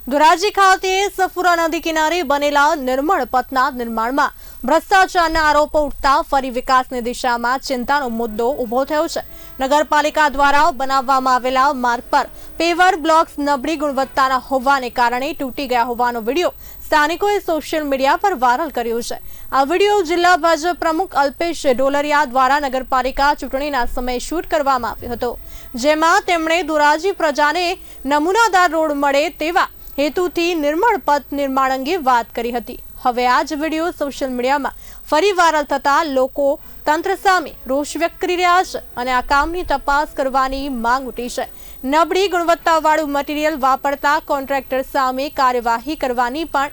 ધોરાજી ખાતે સફુરા નદી કિનારે બનેલા નિર્મળ પથના નિર્માણમાં ભ્રષ્ટાચારના આરોપો ઉઠતા ફરી વિકાસની દિશામાં ચિંતાનો મુદ્દો ઉભો થયો છે। નગરપાલિકા દ્વારા બનાવવામાં આવેલા માર્ગ પર પેવર બ્લોક્સ નબળી ગુણવત્તાના હોવાને કારણે તૂટી ગયા હોવાનો વિડીયો સ્થાનિકોએ સોશિયલ મીડિયા પર વાયરલ કર્યો છે। આ વિડીયો જિલ્લા ભાજપ પ્રમુખ અલ્પેશ ડોલરિયા દ્વારા નગરપાલિકા ચૂંટણીના સમયે શૂટ કરવામાં આવ્યો હતો, જેમાં તેમણે ધોરાજી પ્રજાને નમૂનાદાર રોડ મળે તેવા હેતુથી નિર્મળ પથ નિર્માણ અંગે વાત કરી હતી। હવે આ જ વિડીયો સોશિયલ મીડિયામાં ફરી વાયરલ થતા લોકો તંત્ર સામે રોષ વ્યક્ત કરી રહ્યા છે અને આ કામની તપાસ કરવાની માંગ ઉઠી છે। નબળી ગુણવત્તાવાળું મટીરીયલ વાપરતા કોન્ટ્રાક્ટર સામે કાર્યવાહી કરવાની પણ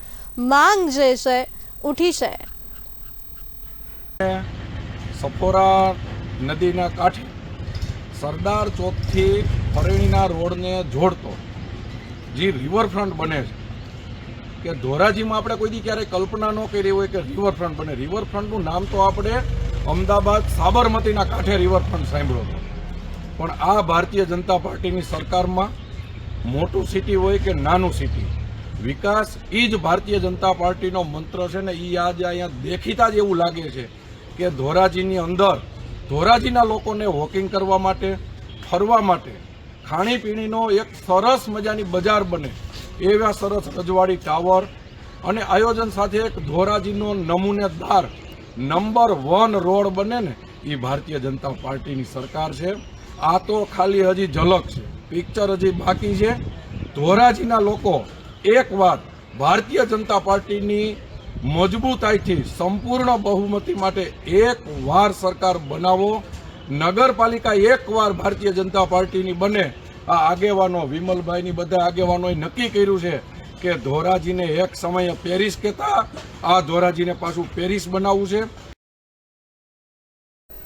માંગ જે છે ઉઠી છે। સફોરા નદીના કાંઠે સરદાર ચોકથી ફરેણીના રોડને જોડતો જે રિવરફ્રન્ટ બને છે કે ધોરાજીમાં આપણે કોઈ દી ક્યારેય કલ્પના ન કરી હોય કે રિવરફ્રન્ટ બને। રિવરફ્રન્ટનું નામ તો આપણે અમદાવાદ સાબરમતીના કાંઠે રિવરફ્રન્ટ સાંભળ્યો હતો, પણ આ ભારતીય જનતા પાર્ટીની સરકારમાં મોટું સિટી હોય કે નાનું સિટી, વિકાસ એ જ ભારતીય જનતા પાર્ટીનો મંત્ર છે ને। એ આજે અહીંયા દેખીતા જ એવું લાગે છે કે ધોરાજીની અંદર ધોરાજીના લોકોને વોકિંગ કરવા માટે, ફરવા માટે, ખાણીપીણીનો એક સરસ મજાની બજાર બને એવા સરસ રજવાડી ટાવર અને આયોજન સાથે એક ધોરાજીનો નમૂનેદાર નંબર 1 રોડ બને ને એ ભારતીય જનતા પાર્ટીની સરકાર છે। આ તો ખાલી હજી ઝલક છે, પિક્ચર હજી બાકી છે। ધોરાજીના લોકો એકવાર ભારતીય જનતા પાર્ટીની મજબૂતાઈથી સંપૂર્ણ બહુમતી માટે એકવાર સરકાર બનાવો, નગરપાલિકા એકવાર ભારતીય જનતા પાર્ટીની બને। આ આગેવાનો વિમલભાઈની બધા આગેવાનોએ નક્કી કર્યું છે કે ધોરાજીને એક સમયે પેરિસ કહેતા, આ ધોરાજીને પાછું પેરિસ બનાવવું છે।